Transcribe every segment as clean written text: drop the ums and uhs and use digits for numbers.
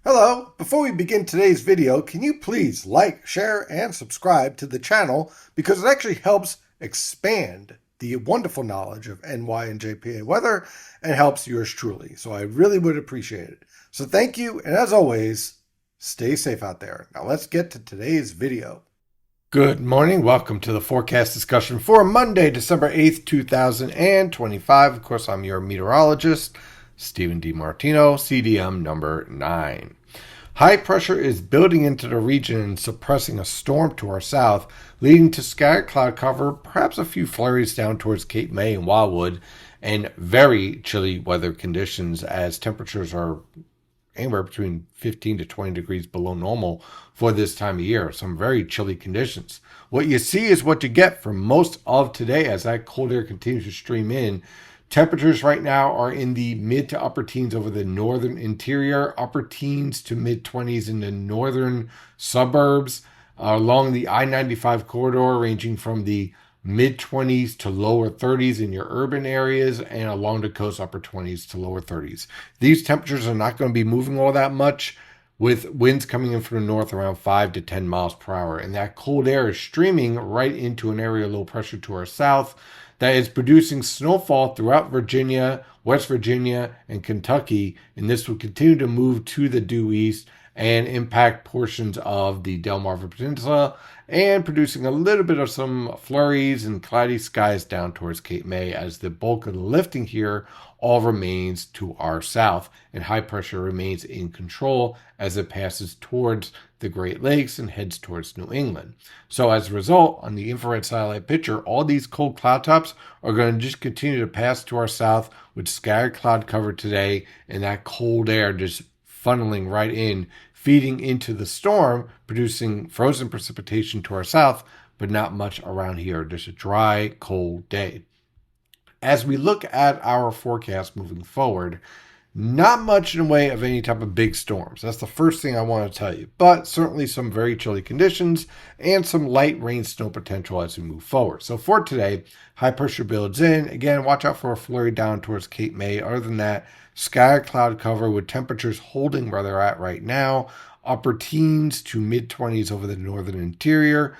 Hello, before we begin today's video, can you please like, share, and subscribe to the channel because it actually helps expand the wonderful knowledge of NY and JPA weather and helps yours truly. So I really would appreciate it. So thank you, and as always, stay safe out there. Now let's get to today's video. Good morning. Welcome to the forecast discussion for Monday, December 8th, 2025. Of course, I'm your meteorologist, Stephen DiMartino, CDM number 9. High pressure is building into the region and suppressing a storm to our south, leading to scattered cloud cover, perhaps a few flurries down towards Cape May and Wildwood, and very chilly weather conditions as temperatures are anywhere between 15 to 20 degrees below normal for this time of year. Some very chilly conditions. What you see is what you get for most of today as that cold air continues to stream in. Temperatures right now are in the mid to upper teens over the northern interior, upper teens to mid 20s in the northern suburbs, along the I-95 corridor, ranging from the mid 20s to lower 30s in your urban areas, and along the coast, upper 20s to lower 30s. These temperatures are not going to be moving all that much, with winds coming in from the north around 5 to 10 miles per hour. And that cold air is streaming right into an area of low pressure to our south that is producing snowfall throughout Virginia, West Virginia, and Kentucky. And this will continue to move to the due east and impact portions of the Delmarva Peninsula and producing a little bit of some flurries and cloudy skies down towards Cape May as the bulk of the lifting here all remains to our south and high pressure remains in control as it passes towards the Great Lakes and heads towards New England. So as a result, on the infrared satellite picture, all these cold cloud tops are going to just continue to pass to our south with scattered cloud cover today and that cold air just funneling right in, feeding into the storm, producing frozen precipitation to our south, but not much around here. Just a dry, cold day. As we look at our forecast moving forward, not much in the way of any type of big storms. That's the first thing I want to tell you, but certainly some very chilly conditions and some light rain snow potential as we move forward. So for today, high pressure builds in. Again, watch out for a flurry down towards Cape May. Other than that, scattered cloud cover with temperatures holding where they're at right now, upper teens to mid 20s over the northern interior,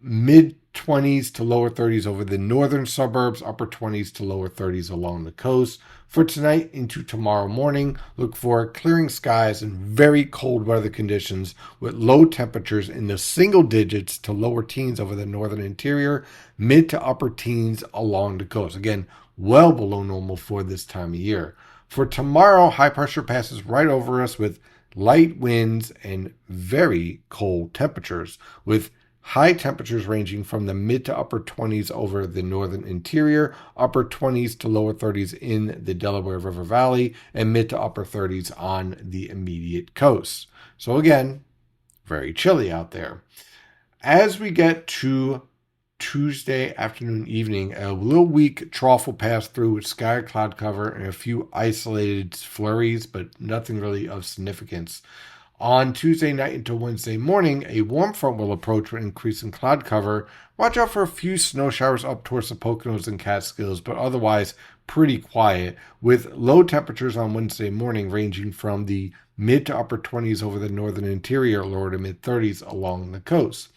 mid 20s to lower 30s over the northern suburbs, upper 20s to lower 30s along the coast. For tonight into tomorrow morning, look for clearing skies and very cold weather conditions with low temperatures in the single digits to lower teens over the northern interior, mid to upper teens along the coast. Again, well below normal for this time of year. For tomorrow, high pressure passes right over us with light winds and very cold temperatures, with high temperatures ranging from the mid to upper 20s over the northern interior, upper 20s to lower 30s in the Delaware River Valley, and mid to upper 30s on the immediate coast. So again, very chilly out there. As we get to Tuesday afternoon, evening, a little weak trough will pass through with scattered cloud cover and a few isolated flurries, but nothing really of significance. On Tuesday night into Wednesday morning, a warm front will approach with increasing cloud cover. Watch out for a few snow showers up towards the Poconos and Catskills, but otherwise pretty quiet, with low temperatures on Wednesday morning ranging from the mid to upper 20s over the northern interior, lower to mid 30s along the coast.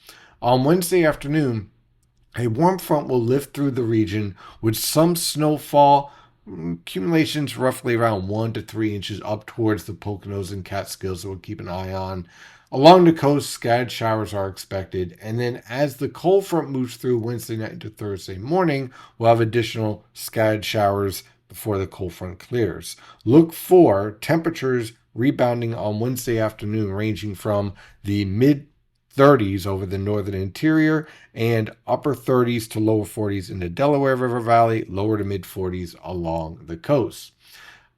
On Wednesday afternoon, a warm front will lift through the region with some snowfall, accumulations roughly around 1 to 3 inches up towards the Poconos and Catskills that we'll keep an eye on. Along the coast, scattered showers are expected. And then as the cold front moves through Wednesday night into Thursday morning, we'll have additional scattered showers before the cold front clears. Look for temperatures rebounding on Wednesday afternoon, ranging from the mid 30s over the northern interior and upper 30s to lower 40s in the Delaware River Valley, lower to mid 40s along the coast.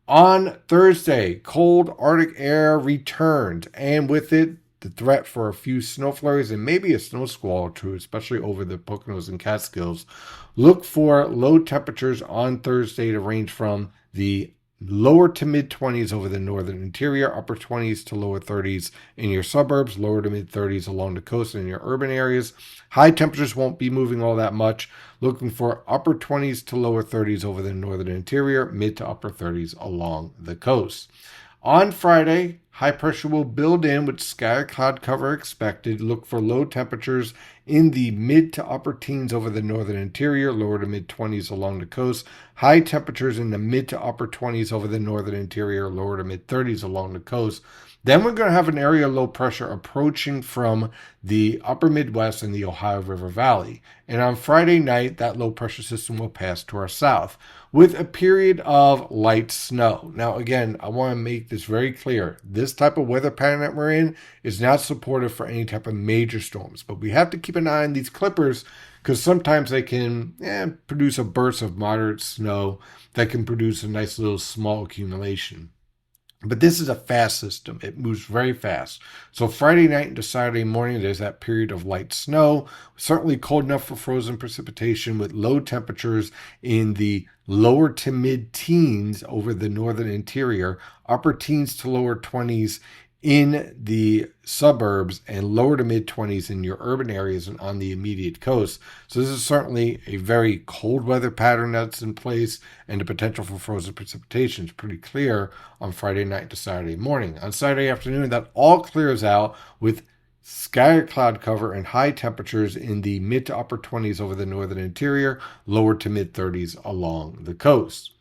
On Thursday, cold Arctic air returns, and with it, the threat for a few snow flurries and maybe a snow squall or two, especially over the Poconos and Catskills. Look for low temperatures on Thursday to range from the lower to mid 20s over the northern interior, upper 20s to lower 30s in your suburbs, lower to mid 30s along the coast and in your urban areas. High temperatures won't be moving all that much. Looking for upper 20s to lower 30s over the northern interior, mid to upper 30s along the coast. On Friday, high pressure will build in with sky cloud cover expected. Look for low temperatures in the mid to upper teens over the northern interior, lower to mid 20s along the coast. High temperatures in the mid to upper 20s over the northern interior, lower to mid 30s along the coast. Then we're going to have an area of low pressure approaching from the upper Midwest and the Ohio River Valley. And on Friday night, that low pressure system will pass to our south with a period of light snow. Now, again, I want to make this very clear. This type of weather pattern that we're in is not supportive for any type of major storms, but we have to keep an eye on these clippers because sometimes they can produce a burst of moderate snow that can produce a nice little small accumulation. But this is a fast system. It moves very fast. So Friday night into Saturday morning, there's that period of light snow. Certainly cold enough for frozen precipitation with low temperatures in the lower to mid teens over the northern interior, upper teens to lower 20s in the suburbs, and lower to mid 20s in your urban areas and on the immediate coast. So this is certainly a very cold weather pattern that's in place, and the potential for frozen precipitation is pretty clear on Friday night to Saturday morning. On Saturday afternoon, that all clears out with sky cloud cover and high temperatures in the mid to upper 20s over the northern interior, lower to mid 30s along the coast.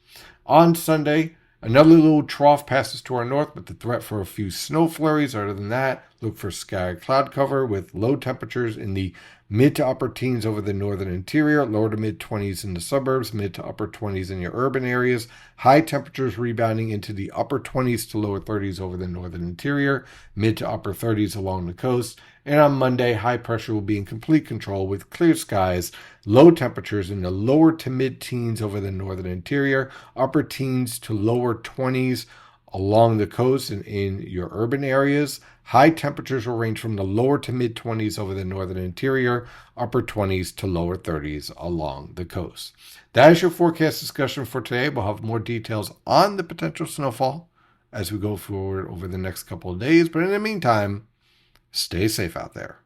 On Sunday, another little trough passes to our north, but the threat for a few snow flurries. Other than that, look for sky cloud cover with low temperatures in the mid to upper teens over the northern interior, lower to mid 20s in the suburbs, mid to upper 20s in your urban areas. High temperatures rebounding into the upper 20s to lower 30s over the northern interior, mid to upper 30s along the coast. And on Monday, high pressure will be in complete control with clear skies, low temperatures in the lower to mid teens over the northern interior, upper teens to lower 20s along the coast and in your urban areas. High temperatures will range from the lower to mid 20s over the northern interior, upper 20s to lower 30s along the coast. That is your forecast discussion for today. We'll have more details on the potential snowfall as we go forward over the next couple of days. But in the meantime, stay safe out there.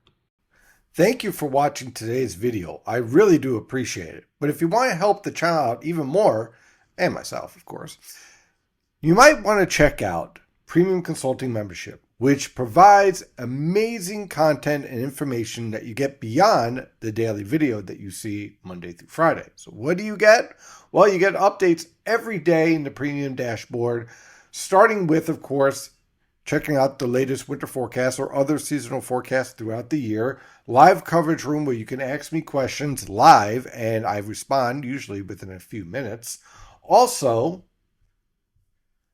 Thank you for watching today's video. I really do appreciate it. But if you want to help the channel out even more, and myself, of course, you might want to check out Premium Consulting Membership, which provides amazing content and information that you get beyond the daily video that you see Monday through Friday. So what do you get? Well, you get updates every day in the Premium dashboard, starting with, of course, checking out the latest winter forecast or other seasonal forecasts throughout the year, live coverage room where you can ask me questions live and I respond usually within a few minutes. Also,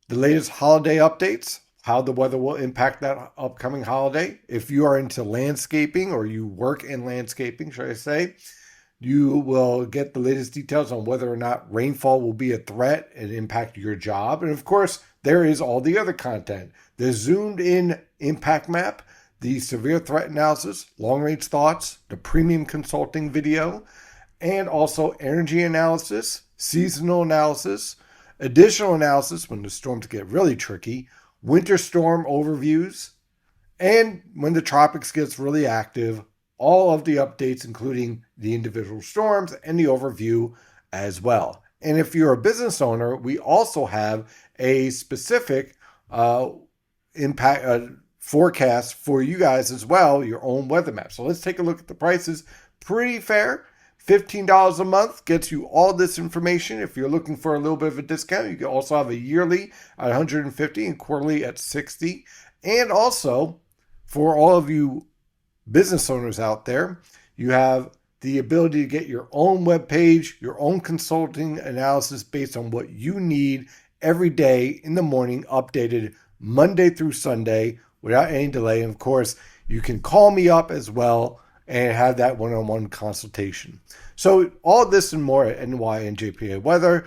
the latest holiday updates, how the weather will impact that upcoming holiday. If you are into landscaping or you work in landscaping, should I say, you will get the latest details on whether or not rainfall will be a threat and impact your job. And of course, there is all the other content. The zoomed in impact map, the severe threat analysis, long range thoughts, the premium consulting video, and also energy analysis, seasonal analysis, additional analysis when the storms get really tricky, winter storm overviews, and when the tropics gets really active, all of the updates, including the individual storms and the overview as well. And if you're a business owner, we also have a specific impact forecast for you guys as well, your own weather map. So let's take a look at the prices. Pretty fair. $15 a month gets you all this information. If you're looking for a little bit of a discount, you can also have a yearly at $150 and quarterly at $60. And also, for all of you business owners out there, you have the ability to get your own web page, your own consulting analysis based on what you need every day in the morning, updated Monday through Sunday without any delay. And of course, you can call me up as well and have that one-on-one consultation. So all this and more at NY and JPA Weather.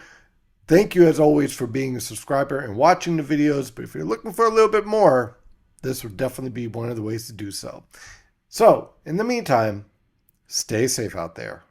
Thank you as always for being a subscriber and watching the videos. But if you're looking for a little bit more, this would definitely be one of the ways to do so. So in the meantime, stay safe out there.